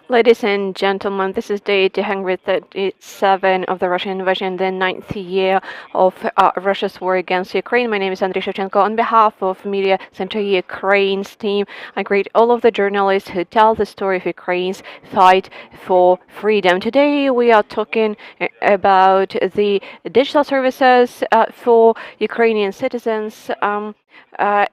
Ladies and gentlemen, this is day 237 of the Russian invasion, the ninth year of Russia's war against Ukraine. My name is Andriy Shevchenko. On behalf of Mediacentru Ukraine's team, I greet all of the journalists who tell the story of Ukraine's fight for freedom. Today we are talking about the digital services for Ukrainian citizens. I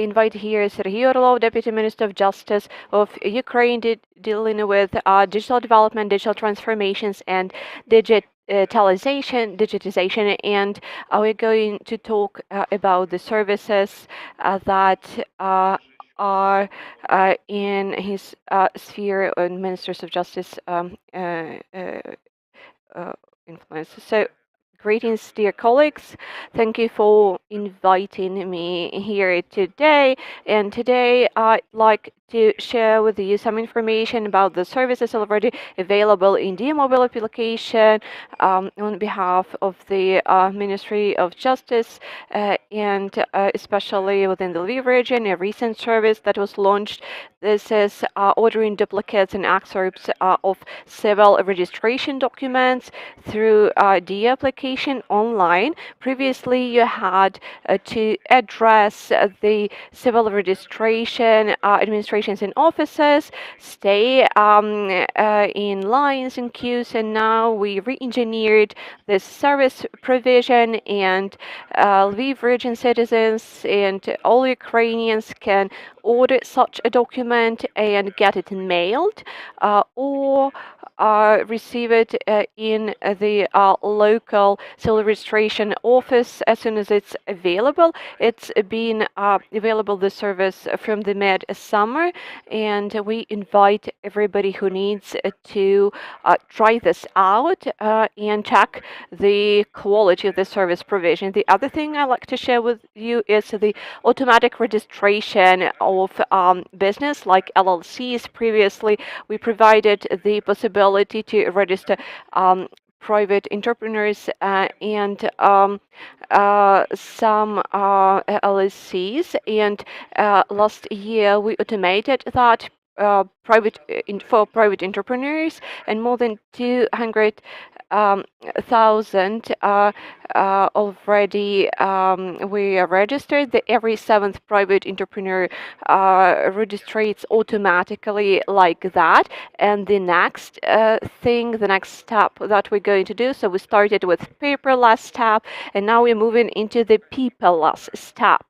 invite here Serhii Orlov, Deputy Minister of Justice of Ukraine, dealing with digital development, digital transformations, and digitization, and we're going to talk about the services that are in his sphere and ministers of justice influence. So, greetings, dear colleagues. Thank you for inviting me here today. And today I'd like to share with you some information about the services already available in Diia mobile application on behalf of the Ministry of Justice and especially within the Lviv region, a recent service that was launched. This is ordering duplicates and excerpts of civil registration documents through Diia application online. Previously, you had to address the civil registration administrations in offices, stay in lines and queues, and now we re-engineered this service provision, and Lviv region citizens and all Ukrainians can order such a document and get it mailed or receive it in the local civil registration office as soon as it's available. It's been available, the service, from the mid-summer, and we invite everybody who needs to try this out and check the quality of the service provision. The other thing I'd like to share with you is the automatic registration of business like LLCs. Previously, we provided the possibility to register private entrepreneurs and some LLCs, and last year we automated that for private entrepreneurs, and more than 200,000 already we are registered. Every seventh private entrepreneur registrates automatically like that. And the next the next step that we're going to do, so we started with paperless step, and now we're moving into the paperless step,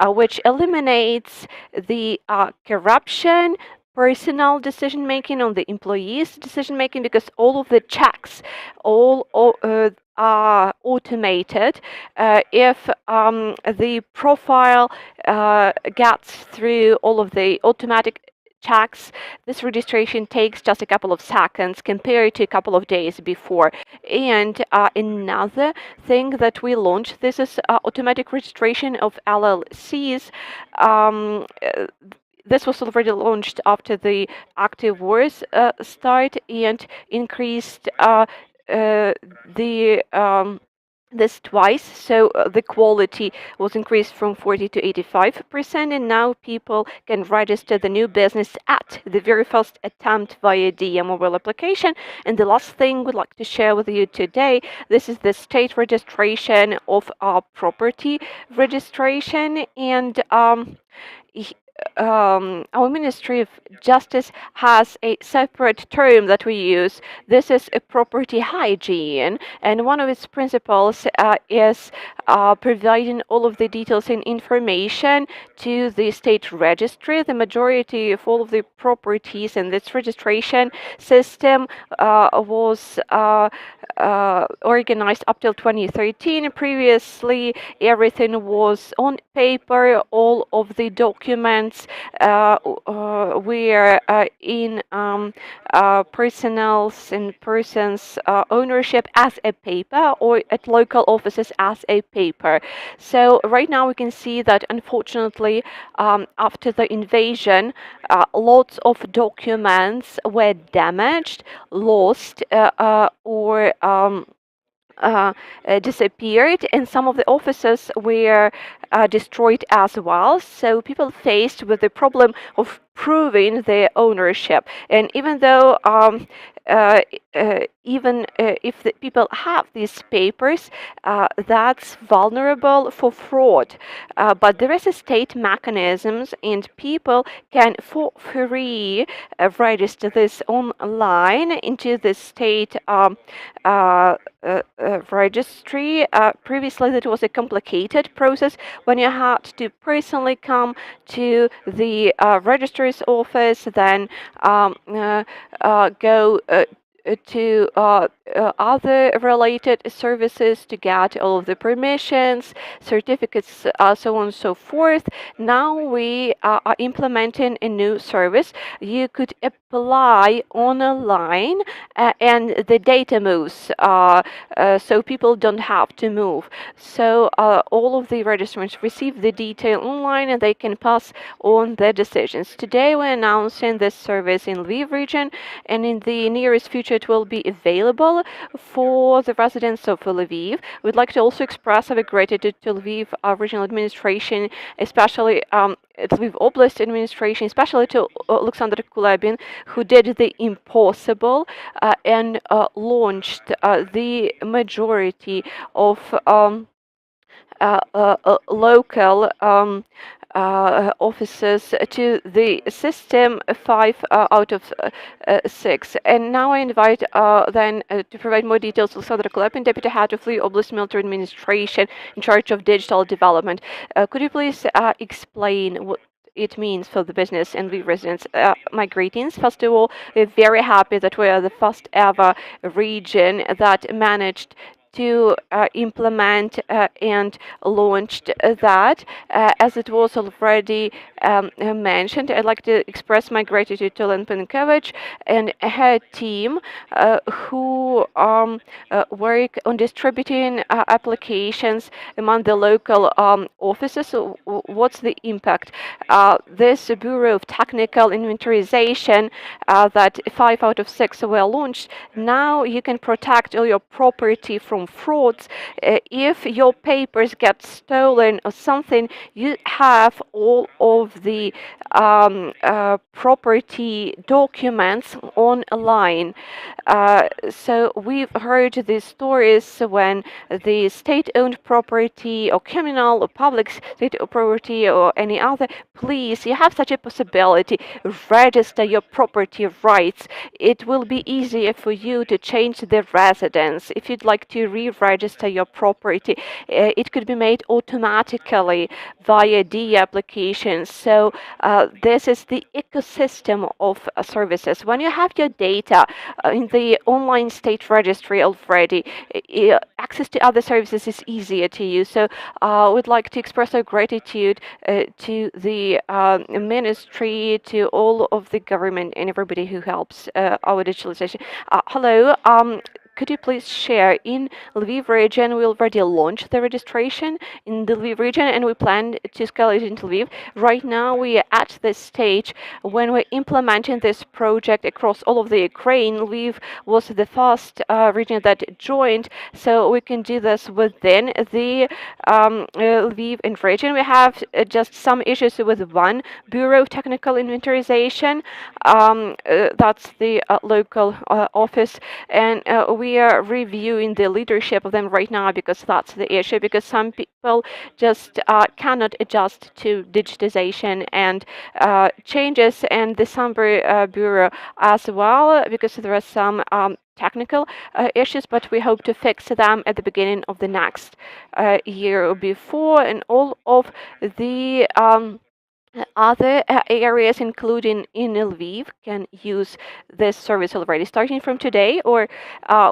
which eliminates the corruption, personal decision making on the employees' decision making, because all of the checks are automated. If the profile gets through all of the automatic checks, this registration takes just a couple of seconds compared to a couple of days before. And another thing that we launched, this is automatic registration of LLCs. This was already launched after the active wars start, and increased this twice, so the quality was increased from 40 to 85%, and now people can register the new business at the very first attempt via Diia mobile application. And the last thing we'd like to share with you today, this is the state registration of property registration, and our Ministry of Justice has a separate term that we use. This is a property hygiene, and one of its principles is providing all of the details and information to the state registry. The majority of all of the properties in this registration system was organized up till 2013. Previously, everything was on paper. All of the documents were in persons' ownership as a paper, or at local offices as a paper. So right now we can see that, unfortunately, after the invasion, lots of documents were damaged, lost, or disappeared, and some of the offices were destroyed as well. So people faced with the problem of proving their ownership. And even though uh, even if the people have these papers, that's vulnerable for fraud. But there is a state mechanisms, and people can for free register this online into the state registry. Previously, that was a complicated process when you had to personally come to the registrar's office, then go to other related services to get all of the permissions, certificates, so on and so forth. Now we are implementing a new service. You could apply online, and the data moves, so people don't have to move. So all of the registrants receive the detail online, and they can pass on their decisions. Today we're announcing this service in Lviv region, and in the nearest future it will be available for the residents of Lviv. We'd like to also express our gratitude to Lviv regional administration, especially Lviv Oblast administration, especially to Oleksandr Kulepin, who did the impossible and launched the majority of local officers to the system, 5 out of 6. And now I invite to provide more details Oleksandr Kulepin, Deputy Head of Lviv Oblast Military Administration in charge of digital development. Could you please explain what it means for the business and the residents? My greetings. First of all, we're very happy that we are the first ever region that managed to implement and launched that. As it was already mentioned, I'd like to express my gratitude to Len Penkovich and her team who work on distributing applications among the local offices. So what's the impact? This Bureau of Technical Inventarization that 5 out of 6 were launched, now you can protect all your property from frauds. If your papers get stolen or something, you have all of the property documents online. So we've heard these stories when the state-owned property or communal or public state-owned property or any other, please, you have such a possibility, register your property rights. It will be easier for you to change the residence. If you'd like to re-register your property, it could be made automatically via Diia applications. So this is the ecosystem of services. When you have your data in the online state registry already, access to other services is easier to use. So we'd like to express our gratitude to the ministry, to all of the government and everybody who helps our digitalization. Hello. Could you please share, in Lviv region, we already launched the registration in the Lviv region, and we plan to scale it into Lviv. Right now, we are at this stage when we're implementing this project across all of the Ukraine. Lviv was the first region that joined, so we can do this within the Lviv region. We have just some issues with one Bureau of Technical Inventarization. That's the local office, and we are reviewing the leadership of them right now, because that's the issue, because some people just cannot adjust to digitization and changes, and the Sambre Bureau as well, because there are some technical issues, but we hope to fix them at the beginning of the next year or before. And all of the other areas, including in Lviv, can use this service already starting from today, or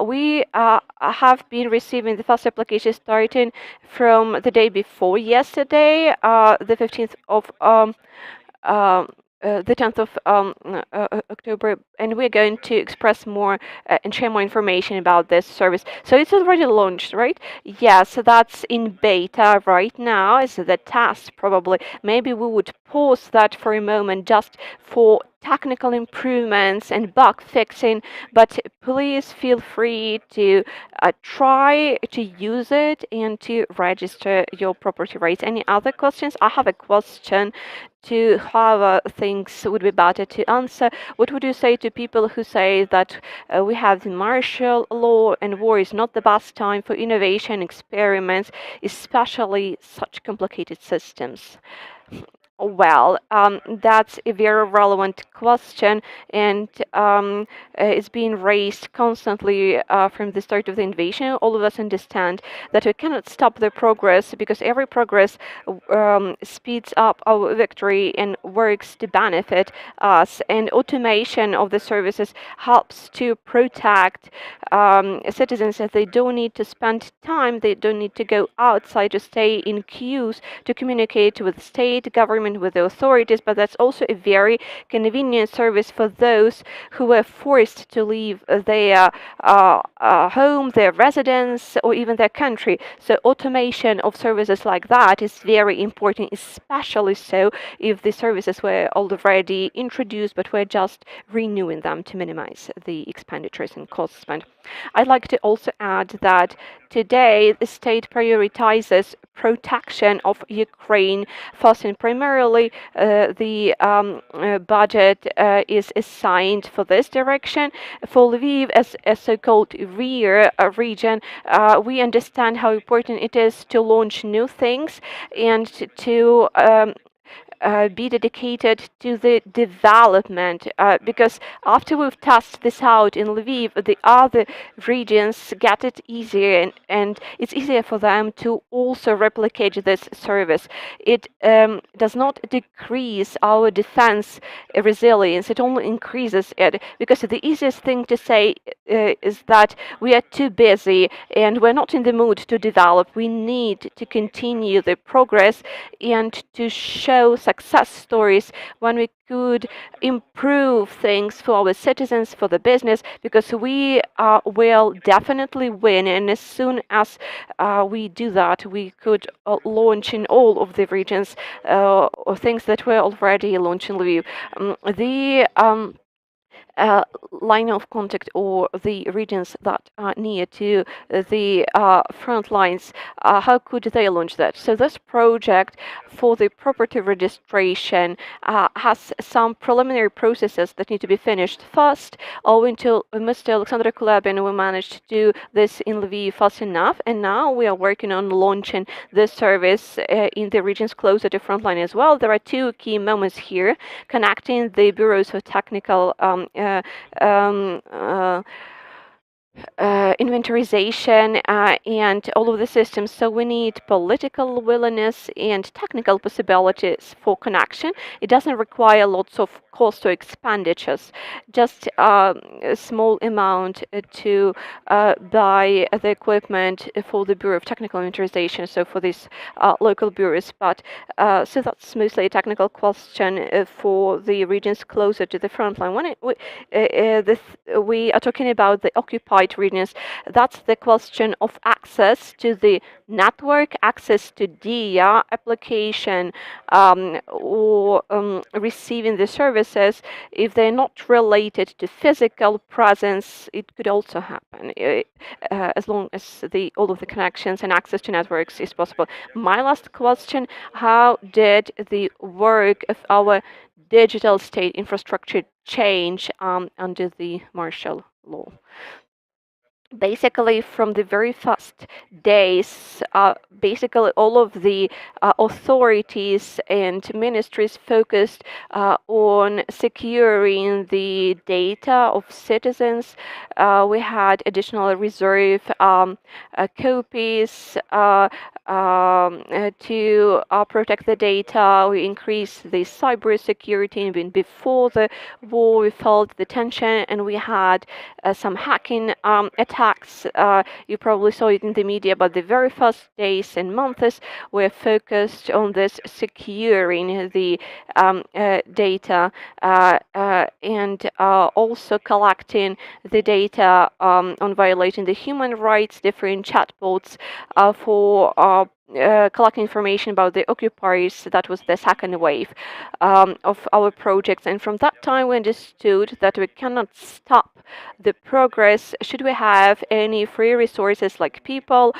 we have been receiving the first application starting from the day before yesterday, the 15th of the 10th of October, and we're going to express more and share more information about this service. So it's already launched, right? Yes, so that's in beta right now. It's the test, probably. Maybe we would pause that for a moment just for technical improvements and bug fixing, but please feel free to try to use it and to register your property rights. Any other questions? I have a question to how things would be better to answer. What would you say to people who say that we have the martial law and war is not the best time for innovation experiments, especially such complicated systems? Well, that's a very relevant question, and it's being raised constantly from the start of the invasion. All of us understand that we cannot stop the progress because every progress speeds up our victory and works to benefit us. And automation of the services helps to protect citizens that they don't need to spend time, they don't need to go outside to stay in queues to communicate with state government, with the authorities, but that's also a very convenient service for those who were forced to leave their home, their residence, or even their country. So automation of services like that is very important, especially so if the services were already introduced, but we're just renewing them to minimize the expenditures and costs spent. I'd like to also add that today the state prioritizes protection of Ukraine first, and primarily the budget is assigned for this direction. For Lviv, as a so-called rear region, we understand how important it is to launch new things and to be dedicated to the development, because after we've tested this out in Lviv, the other regions get it easier, and it's easier for them to also replicate this service. It does not decrease our defense resilience, it only increases it, because the easiest thing to say is that we are too busy and we're not in the mood to develop. We need to continue the progress and to show success stories when we could improve things for our citizens, for the business, because we will definitely win. And as soon as we do that, we could launch in all of the regions things that were already launched in Lviv. The line of contact or the regions that are near to the front lines, how could they launch that? So this project for the property registration has some preliminary processes that need to be finished first. Owing to Mr. Oleksandr Kulepin, we managed to do this in Lviv fast enough, and now we are working on launching this service in the regions closer to frontline as well. There are two key moments here: connecting the bureaus of technical inventorization and all of the systems. So we need political willingness and technical possibilities for connection. It doesn't require lots of cost or expenditures, just a small amount to buy the equipment for the Bureau of Technical Inventorization, so for these local bureaus. But so that's mostly a technical question for the regions closer to the front line. When we are talking about the occupied regions, that's the question of access to the network, access to Diia application, or receiving the services. If they're not related to physical presence, it could also happen, as long as all of the connections and access to networks is possible. My last question: how did the work of our digital state infrastructure change under the martial law? Basically, from the very first days, basically all of the authorities and ministries focused on securing the data of citizens. We had additional reserve copies to protect the data. We increased the cyber security. Even before the war, we felt the tension, and we had some hacking attacks. You probably saw it in the media, but the very first days and months were focused on this securing the data and also collecting the data on violating the human rights, different chatbots for collect information about the occupiers. That was the second wave of our projects. And from that time, we understood that we cannot stop the progress. Should we have any free resources like people,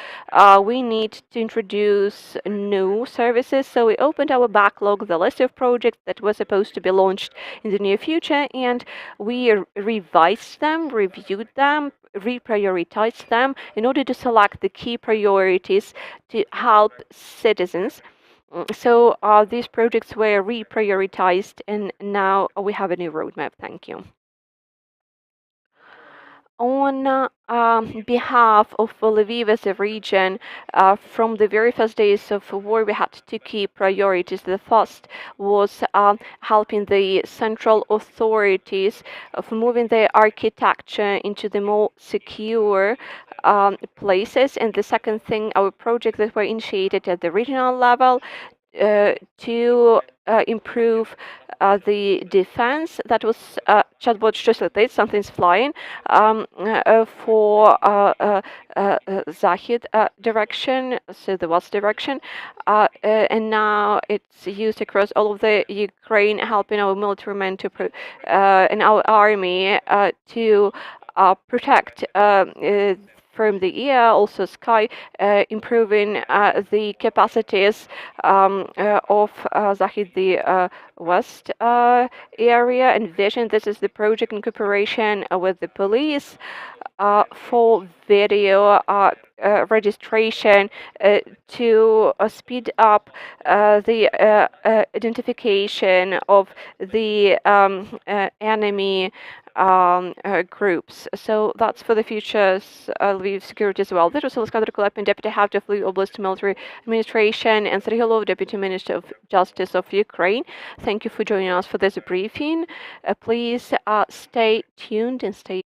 we need to introduce new services. So we opened our backlog, the list of projects that were supposed to be launched in the near future, and we revised them, reviewed them, reprioritized them in order to select the key priorities to help citizens. So these projects were reprioritized, and now we have a new roadmap. Thank you. On behalf of Lviv as a region, from the very first days of war, we had two key priorities. The first was helping the central authorities of moving their architecture into the more secure places. And the second thing, our projects that were initiated at the regional level to improve the defense. That was chatbot just like this, something's flying, for Zahid direction, so the west direction, and now it's used across all of the Ukraine, helping our military men to and our army to protect from the air, also sky, improving the capacities of Zahid, the west area, and vision. This is the project in cooperation with the police for video registration to speed up the identification of the enemy groups. So that's for the future's Lviv security as well. This was Oleksandr Kulepin, Deputy Head of Lviv Oblast Military Administration, and Serhii, Deputy Minister of Justice of Ukraine. Thank you for joining us for this briefing. Please stay tuned and stay